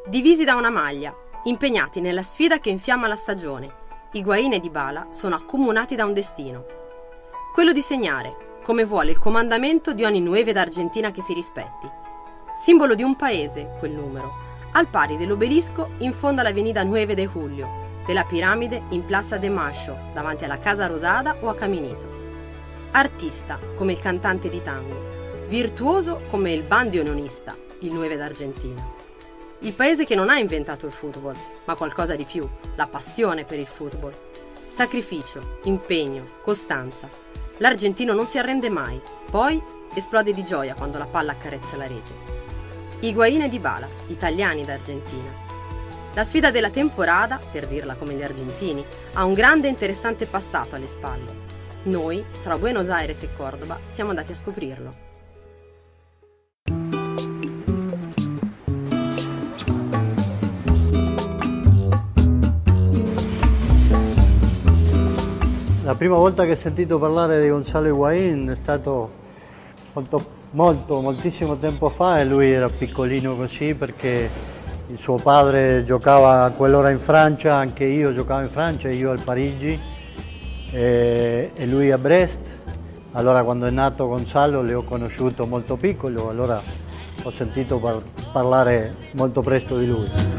Divisi da una maglia, impegnati nella sfida che infiamma la stagione, Higuaín e Dybala sono accomunati da un destino. Quello di segnare, come vuole il comandamento di ogni nueve d'Argentina che si rispetti. Simbolo di un paese, quel numero, al pari dell'obelisco in fondo all'Avenida 9 de Julio, della piramide in Plaza de Mayo, davanti alla Casa Rosada o a Caminito. Artista, come il cantante di tango, virtuoso come il bandionista, il 9 d'Argentina. Il paese che non ha inventato il football, ma qualcosa di più, la passione per il football. Sacrificio, impegno, costanza. L'argentino non si arrende mai, poi esplode di gioia quando la palla accarezza la rete. Higuaín e Dybala, italiani d'Argentina. La sfida della temporada, per dirla come gli argentini, ha un grande e interessante passato alle spalle. Noi, tra Buenos Aires e Córdoba, siamo andati a scoprirlo. La prima volta che ho sentito parlare di Gonzalo Higuaín è stato moltissimo tempo fa e lui era piccolino così perché il suo padre giocava a quell'ora in Francia, anche io giocavo in Francia, io al Parigi e lui a Brest. Allora quando è nato Gonzalo l'ho conosciuto molto piccolo, allora ho sentito parlare molto presto di lui.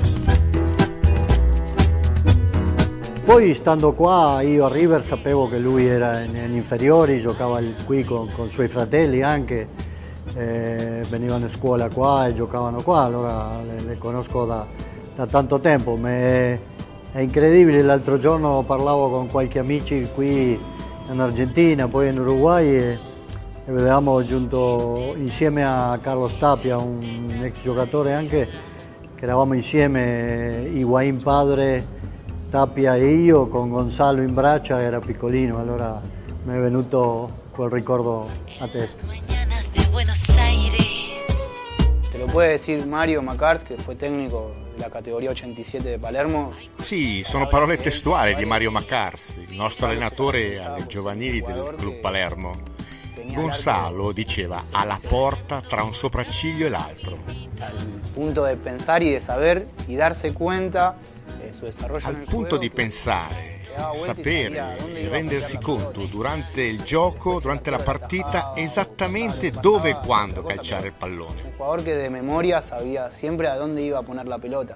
Poi stando qua io a River sapevo che lui era in inferiori, giocava qui con suoi fratelli anche. Venivano a scuola qua e giocavano qua, allora le conosco da tanto tempo. È incredibile, l'altro giorno parlavo con qualche amici qui in Argentina, poi in Uruguay e avevamo giunto insieme a Carlos Tapia, un ex giocatore anche, che eravamo insieme, Higuaín padre, Tapia e io, con Gonzalo in braccia, era piccolino, allora mi è venuto quel ricordo a testa. ¿Te lo puede decir Mario Macars, che fue tecnico della categoria 87 di Palermo? Sì, sono parole testuali di Mario Macars, il nostro allenatore alle giovanili del Club Palermo. Gonzalo diceva alla porta tra un sopracciglio e l'altro. Al punto di pensare e di saper e darsi cuenta del suo desarrollo. Al punto di pensare, sapere e rendersi conto durante il gioco, durante la partita, esattamente dove e quando calciare il pallone. Un jugador che de memoria sabía siempre a dónde iba a poner la pelota.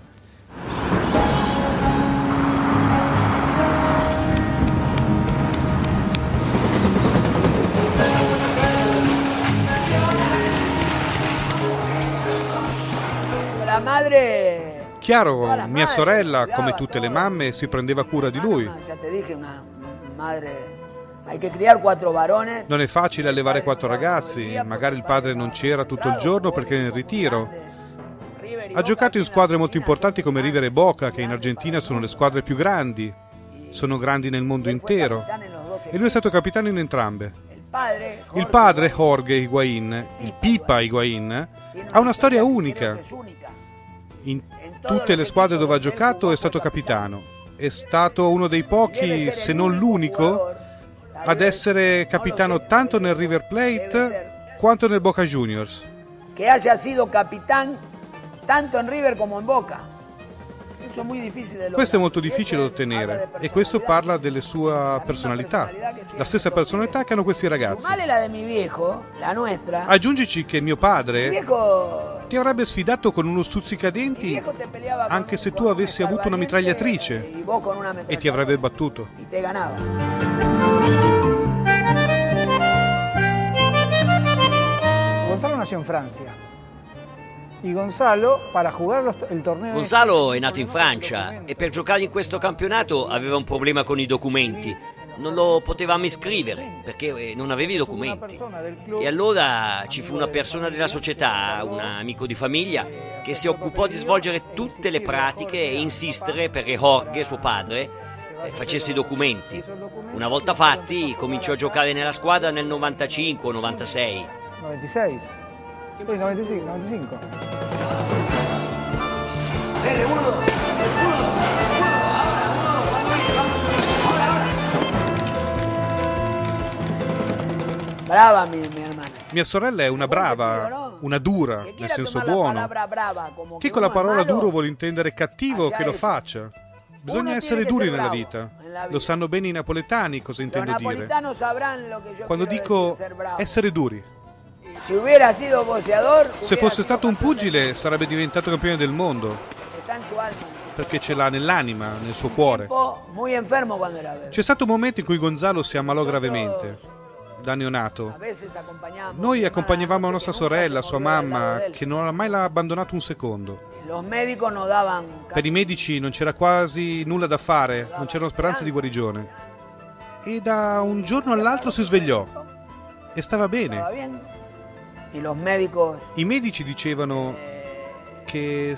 La madre. Chiaro, mia sorella, come tutte le mamme, si prendeva cura di lui. Non è facile allevare 4 ragazzi, magari il padre non c'era tutto il giorno perché era in ritiro. Ha giocato in squadre molto importanti come River e Boca, che in Argentina sono le squadre più grandi, sono grandi nel mondo intero, e lui è stato capitano in entrambe. Il padre, Jorge Higuaín, il Pipa Higuaín, ha una storia unica. In tutte le squadre dove ha giocato è stato capitano. È stato uno dei pochi, se non l'unico, ad essere capitano tanto nel River Plate quanto nel Boca Juniors. Che haya sido capitán tanto in River come in Boca. Questo è molto difficile da ottenere e questo parla delle sue personalità, la stessa personalità che hanno questi ragazzi. Aggiungici che mio padre ti avrebbe sfidato con uno stuzzicadenti anche se tu avessi avuto una mitragliatrice e ti avrebbe battuto. Gonzalo nació en Francia. Gonzalo è nato in Francia e per giocare in questo campionato aveva un problema con i documenti. Non lo potevamo iscrivere perché non aveva i documenti. E allora ci fu una persona della società, un amico di famiglia, che si occupò di svolgere tutte le pratiche e insistere perché Jorge, suo padre, facesse i documenti. Una volta fatti, cominciò a giocare nella squadra nel 95 o 96. 96. Sì, 95. Brava mi hermana. Mia sorella è una brava, una dura, nel senso buono. Chi con la parola duro vuole intendere cattivo, che lo faccia. Bisogna essere duri nella vita. Lo sanno bene i napoletani cosa intendo dire. Quando dico essere duri. Se fosse stato un pugile sarebbe diventato campione del mondo, perché ce l'ha nell'anima, nel suo cuore. C'è stato un momento in cui Gonzalo si ammalò gravemente, da neonato. Noi accompagnavamo nostra sorella, sua mamma, che non ha mai abbandonato un secondo. Per i medici non c'era quasi nulla da fare, non c'era speranza di guarigione. E da un giorno all'altro si svegliò e stava bene. I medici dicevano che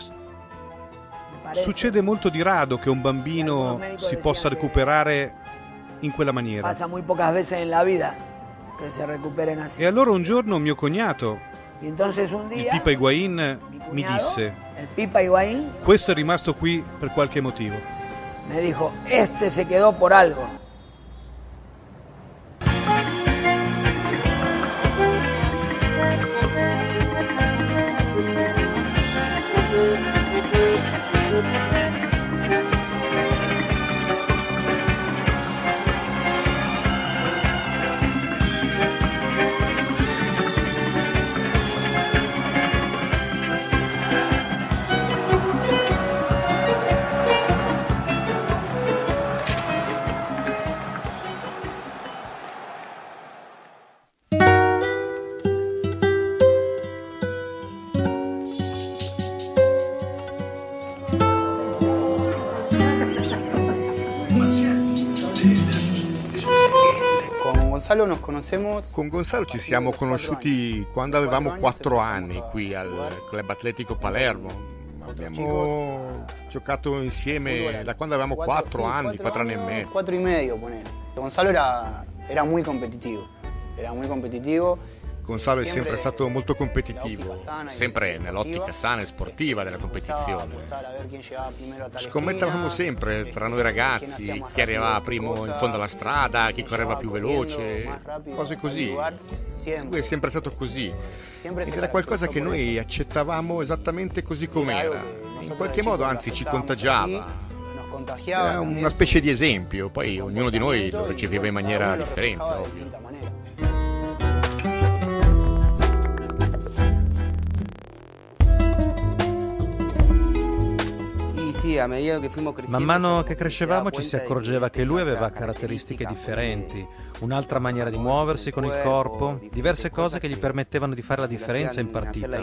succede molto di rado che un bambino si possa recuperare in quella maniera. E allora un giorno mio cognato, il Pipa Higuaín, mi disse: questo è rimasto qui per qualche motivo. Me dijo, este se quedó por algo. Con Gonzalo ci siamo conosciuti quando avevamo 4 anni qui al Club Atletico Palermo. Abbiamo giocato insieme da quando avevamo 4 anni, 4 anni e mezzo. 4 e medio, ponele. Gonzalo era muy competitivo. Gonzalo è sempre stato molto competitivo, sempre nell'ottica sana e sportiva della competizione. Scommettavamo sempre tra noi ragazzi chi arrivava primo in fondo alla strada, chi correva più veloce, cose così. Lui è sempre stato così ed era qualcosa che noi accettavamo esattamente così com'era. In qualche modo anzi ci contagiava. Era una specie di esempio, poi ognuno di noi lo riceveva in maniera differente, ovvio. Man mano che crescevamo ci si accorgeva che lui aveva caratteristiche differenti, un'altra maniera di muoversi con il corpo, diverse cose che gli permettevano di fare la differenza in partita.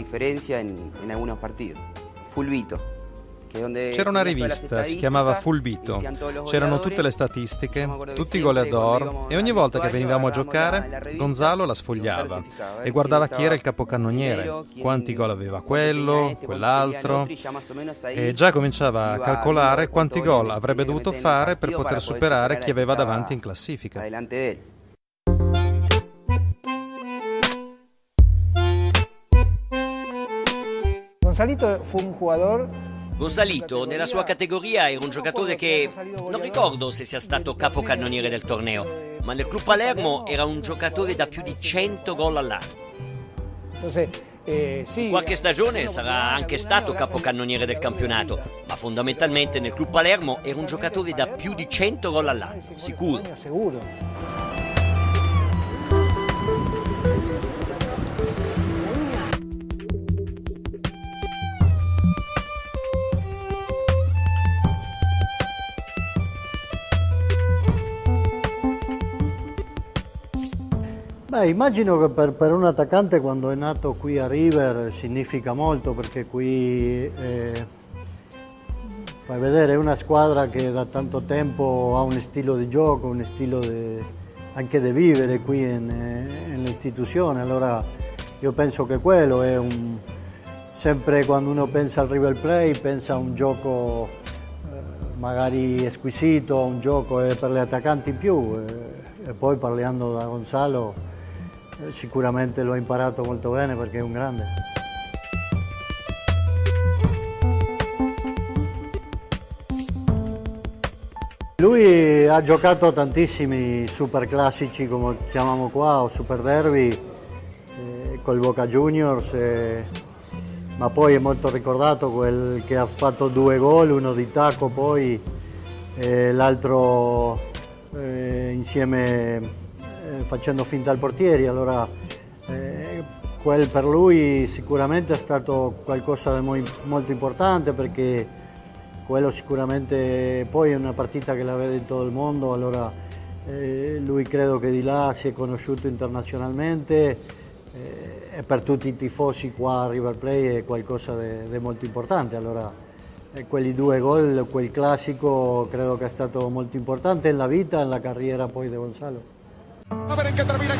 C'era una rivista, si chiamava Fulbito, c'erano tutte le statistiche, tutti i goleador e ogni volta che venivamo a giocare Gonzalo la sfogliava e guardava chi era il capocannoniere, quanti gol aveva quello, quell'altro e già cominciava a calcolare quanti gol avrebbe dovuto fare per poter superare chi aveva davanti in classifica. Gonzalito fu un jugador. Gonzalito, nella sua categoria, era un giocatore che non ricordo se sia stato capocannoniere del torneo, ma nel Club Palermo era un giocatore da più di 100 gol all'anno. Qualche stagione sarà anche stato capocannoniere del campionato, ma fondamentalmente nel Club Palermo era un giocatore da più di 100 gol all'anno, sicuro. Immagino che per un attaccante quando è nato qui a River significa molto, perché qui fai vedere è una squadra che da tanto tempo ha un stile di gioco, un stile anche di vivere qui nell'istituzione. Allora io penso che quello è sempre quando uno pensa al River Plate pensa a un gioco magari squisito, un gioco per gli attaccanti in più e poi parlando da Gonzalo sicuramente l'ho imparato molto bene perché è un grande. Lui ha giocato tantissimi super classici come chiamiamo qua o super derby col Boca Juniors, ma poi è molto ricordato quel che ha fatto 2 gol, uno di tacco poi, l'altro insieme facendo finta al portiere. Allora quel per lui sicuramente è stato qualcosa di molto importante, perché quello sicuramente poi è una partita che la vede in tutto il mondo. Allora lui credo che di là si è conosciuto internazionalmente, e per tutti i tifosi qua a River Plate è qualcosa di molto importante. Allora quelli 2 gol, quel classico, credo che è stato molto importante nella vita e nella carriera poi di Gonzalo. A ver en qué termina.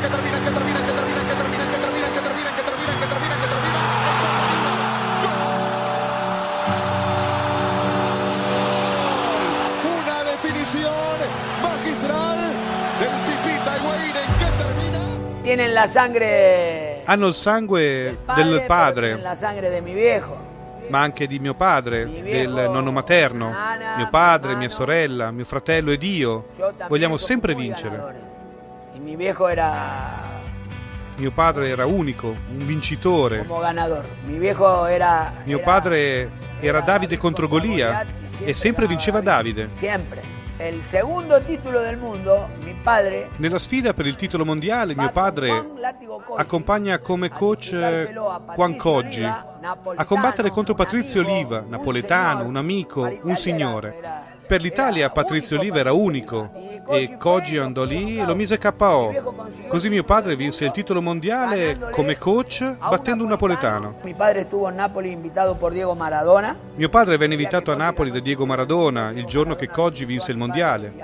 Una definición magistral del Pipita Higuaín. ¿En qué termina? Tienen la sangre. Hanno il sangue del padre, La sangre de mi viejo. ma anche di mio padre, del nonno materno, mio padre, mia sorella, mio fratello ed io. Vogliamo sempre vincere. Mi viejo era. Mio padre era unico, un vincitore. Como ganador. Mi viejo era. Mio padre era Davide contro Golia e sempre vinceva Davide. Sempre. Il secondo titolo del mondo, mi padre. Nella sfida per il titolo mondiale, mio padre accompagna come coach Juan Coggi a combattere contro Patrizio Oliva, napoletano, un amico, un signore. Per l'Italia Patrizio Oliva era unico e Coggi andò lì e lo mise KO. Così mio padre vinse il titolo mondiale come coach battendo un napoletano. Mio padre estuvo a Napoli invitato por Diego Maradona. Mio padre venne invitato a Napoli da Diego Maradona il giorno che Coggi vinse il mondiale.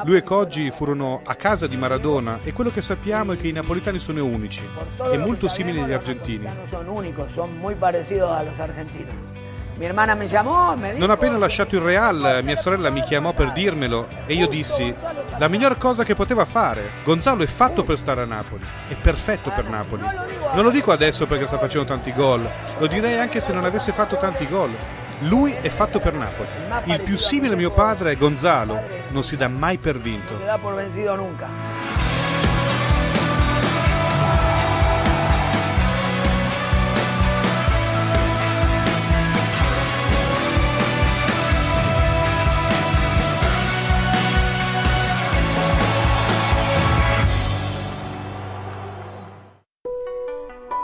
Lui e Coggi furono a casa di Maradona e quello che sappiamo è che i napoletani sono unici e molto simili agli argentini. Sono unici, sono molto parecidos a los argentinos. Mia hermana mi chiamò, mi dijo, non appena lasciato il Real, mia sorella mi chiamò per dirmelo e io dissi: la miglior cosa che poteva fare. Gonzalo è fatto per stare a Napoli, è perfetto per Napoli. Non lo dico adesso perché sta facendo tanti gol, lo direi anche se non avesse fatto tanti gol. Lui è fatto per Napoli. Il più simile a mio padre è Gonzalo, non si dà mai per vinto. Non si dà per vencido nunca.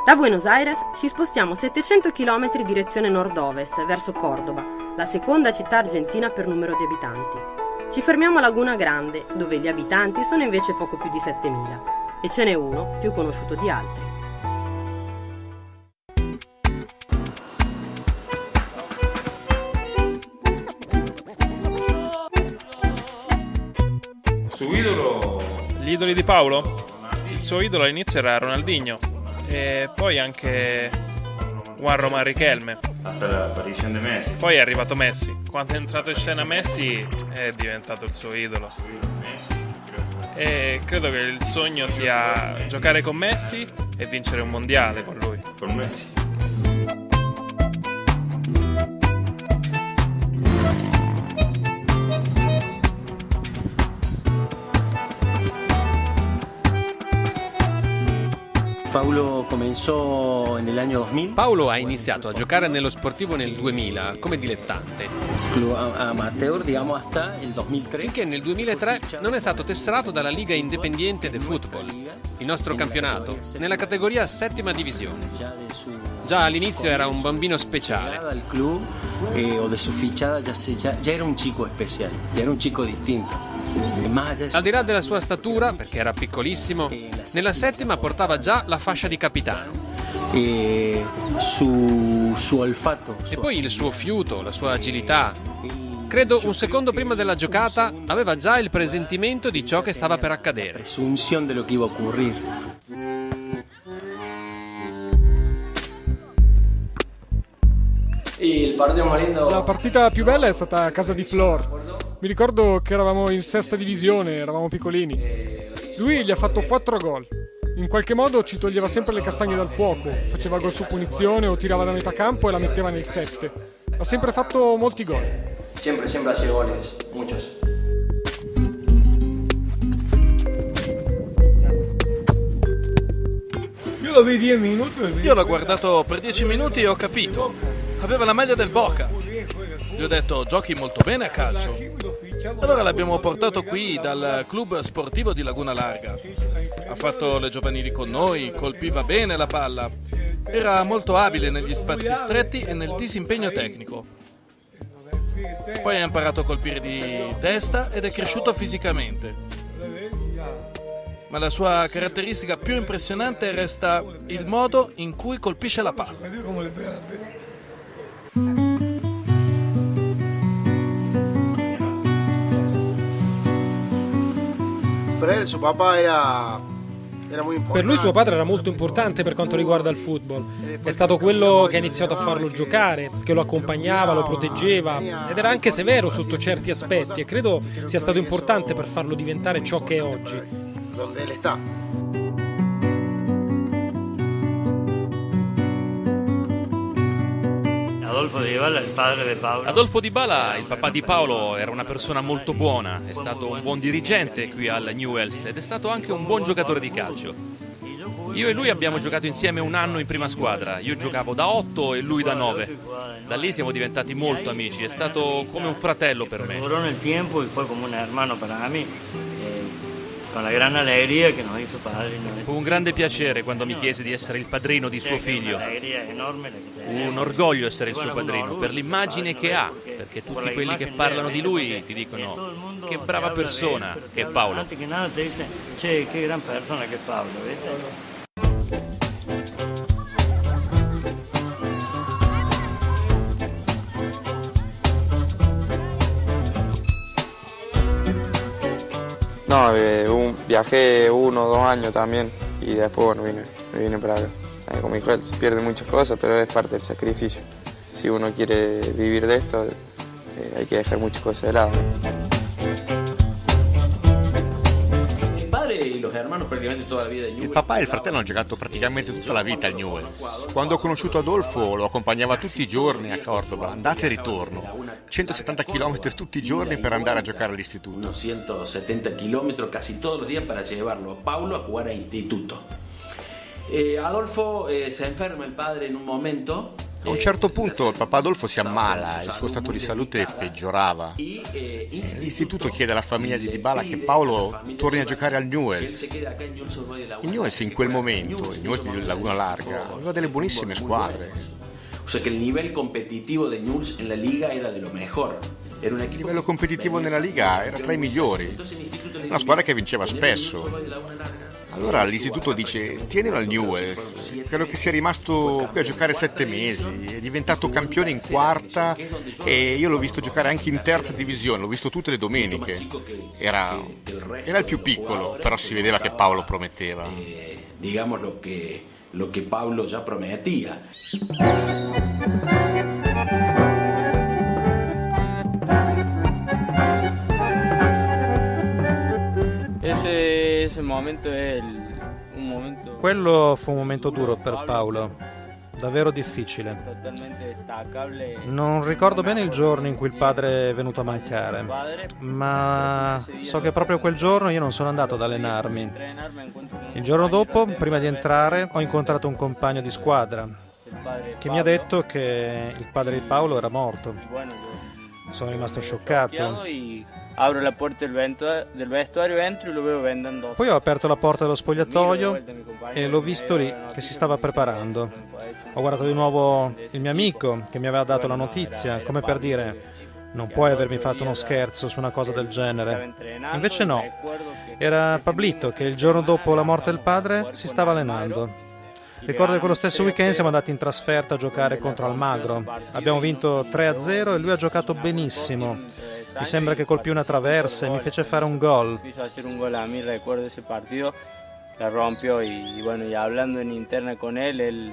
Da Buenos Aires ci spostiamo 700 km direzione nord-ovest, verso Cordoba, la seconda città argentina per numero di abitanti. Ci fermiamo a Laguna Grande, dove gli abitanti sono invece poco più di 7.000, e ce n'è uno più conosciuto di altri. Suo idolo? Gli idoli di Paolo? Il suo idolo all'inizio era Ronaldinho. E poi anche Juan Román Riquelme. Hasta la apparizione di Messi. Poi è arrivato Messi. Quando è entrato in scena Messi è diventato il suo idolo. E credo che il sogno sia giocare con Messi e vincere un mondiale con lui. Con Messi. Paolo ha iniziato a giocare nello sportivo nel 2000 come dilettante. Finché nel 2003 non è stato tesserato dalla Liga Independiente de Fútbol, il nostro campionato, nella categoria settima divisione. Già all'inizio era un bambino speciale. Al di là della sua statura, perché era piccolissimo, nella settima portava già la fascia di capitano. E poi il suo fiuto, la sua agilità. Credo un secondo prima della giocata aveva già il presentimento di ciò che stava per accadere. La partita più bella è stata a casa di Flor. Mi ricordo che eravamo in sesta divisione, eravamo piccolini. Lui gli ha fatto 4 gol. In qualche modo ci toglieva sempre le castagne dal fuoco, faceva gol su punizione o tirava da metà campo e la metteva nel 7. Ha sempre fatto molti gol. Siempre hace goles, muchos. Mio Io l'ho guardato per 10 minuti e ho capito. Aveva la maglia del Boca. Gli ho detto: giochi molto bene a calcio. Allora l'abbiamo portato qui dal club sportivo di Laguna Larga. Ha fatto le giovanili con noi, colpiva bene la palla. Era molto abile negli spazi stretti e nel disimpegno tecnico. Poi ha imparato a colpire di testa ed è cresciuto fisicamente. Ma la sua caratteristica più impressionante resta il modo in cui colpisce la palla. Per lui suo padre era molto importante per quanto riguarda il football. È stato quello che ha iniziato a farlo giocare, che lo accompagnava, lo proteggeva ed era anche severo sotto certi aspetti e credo sia stato importante per farlo diventare ciò che è oggi. Adolfo Dybala, il papà di Paolo, era una persona molto buona, è stato un buon dirigente qui al Newell's ed è stato anche un buon giocatore di calcio. Io e lui abbiamo giocato insieme un anno in prima squadra, io giocavo da 8 e lui da 9. Da lì siamo diventati molto amici, è stato come un fratello per me. Nel tempo e fu come un hermano per me. Con la grande allegria che nos hizo padre. Fu un grande piacere quando mi chiese di essere il padrino di suo figlio. Un orgoglio essere il suo padrino per l'immagine che ha, perché tutti quelli che parlano di lui ti dicono che brava persona che è Paolo. Antes che nada ti dice, che gran persona che è Paolo, vedi? No, viajé 1 o 2 años también y después bueno, me vine para acá. Como dijo él, se pierden muchas cosas, pero es parte del sacrificio. Si uno quiere vivir de esto, hay que dejar muchas cosas de lado. Il papà e il fratello hanno giocato praticamente tutta la vita al Newell's. Quando ho conosciuto Adolfo lo accompagnava tutti i giorni a Cordoba, andata e ritorno. 170 km tutti i giorni per andare a giocare all'istituto. 170 km casi todos los días para llevarlo a Paulo a jugar a instituto. Adolfo se enferma il padre in un momento. A un certo punto il papà Adolfo si ammala, il suo stato di salute peggiorava. L'istituto chiede alla famiglia di Dybala che Paolo torni a giocare al Newell's. Il Newell's in quel momento, il Newell's di Laguna Larga, aveva delle buonissime squadre. O sea che il livello competitivo del Newell's en la liga era de lo mejor. Il livello competitivo nella liga era tra i migliori, una squadra che vinceva spesso. Allora l'istituto dice: tienilo al Newell's, credo che sia rimasto qui a giocare 7 mesi, è diventato campione in quarta e io l'ho visto giocare anche in terza divisione, l'ho visto tutte le domeniche. Era il più piccolo, però si vedeva che Paolo prometteva. Digamos lo che Paolo già prometía. Quello fu un momento duro per Paolo, davvero difficile. Non ricordo bene il giorno in cui il padre è venuto a mancare, ma so che proprio quel giorno io non sono andato ad allenarmi. Il giorno dopo, prima di entrare, ho incontrato un compagno di squadra che mi ha detto che il padre di Paolo era morto. Sono rimasto scioccato. Apro la porta del vestuario, entro e lo vedo vendendo. Poi ho aperto la porta dello spogliatoio e l'ho visto lì che si stava preparando. Ho guardato di nuovo il mio amico che mi aveva dato la notizia, come per dire: non puoi avermi fatto uno scherzo su una cosa del genere. Invece no, era Pablito che il giorno dopo la morte del padre si stava allenando. Ricordo che quello stesso weekend siamo andati in trasferta a giocare contro Almagro. Abbiamo vinto 3-0 e lui ha giocato benissimo. Mi sembra che colpì una traversa e mi fece fare un gol. Ricordo ese partido, la rompió y bueno, ya hablando en interna con él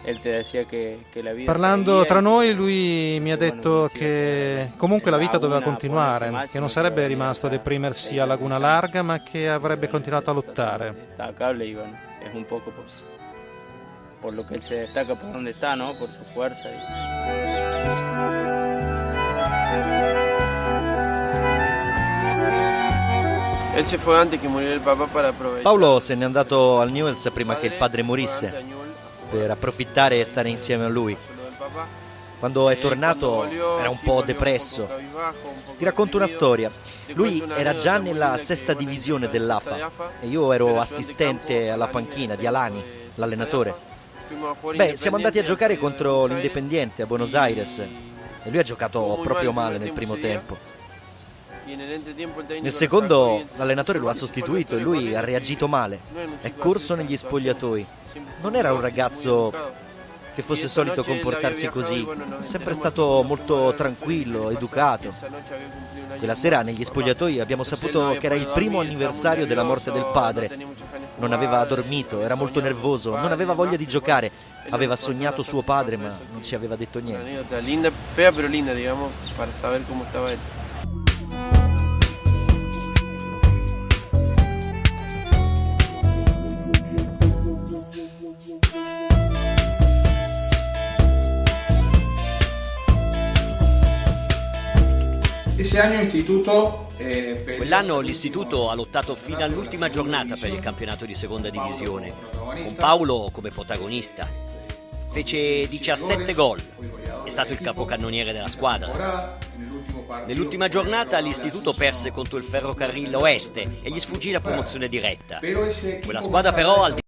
te decía que la vida. Parlando tra noi, lui mi ha detto che comunque la vita doveva continuare, che non sarebbe rimasto a deprimersi a Laguna Larga, ma che avrebbe continuato a lottare. Es un poco por lo que él se destaca por donde está, ¿no? Por su fuerza. Paolo se n'è andato al Newell's prima che il padre morisse, per approfittare e stare insieme a lui. Quando è tornato era un po' depresso. Ti racconto una storia. Lui era già nella 6ª divisione dell'AFA e io ero assistente alla panchina di Alani, l'allenatore. Siamo andati a giocare contro l'Independiente a Buenos Aires e lui ha giocato proprio male nel primo tempo. Nel secondo l'allenatore lo ha sostituito e lui ha reagito male. È corso negli spogliatoi. Non era un ragazzo che fosse solito comportarsi così, è sempre stato molto tranquillo, educato. Quella sera negli spogliatoi abbiamo saputo che era il primo anniversario della morte del padre. Non aveva dormito, era molto nervoso, non aveva voglia di giocare. Aveva sognato suo padre ma non ci aveva detto niente. Fea però linda, digamos, para saber cómo estaba él. Quell'anno l'istituto ha lottato fino all'ultima giornata per il campionato di seconda divisione, con Paolo come protagonista. Fece 17 gol, è stato il capocannoniere della squadra. Nell'ultima giornata l'istituto perse contro il Ferrocarril Oeste e gli sfuggì la promozione diretta. Quella squadra però al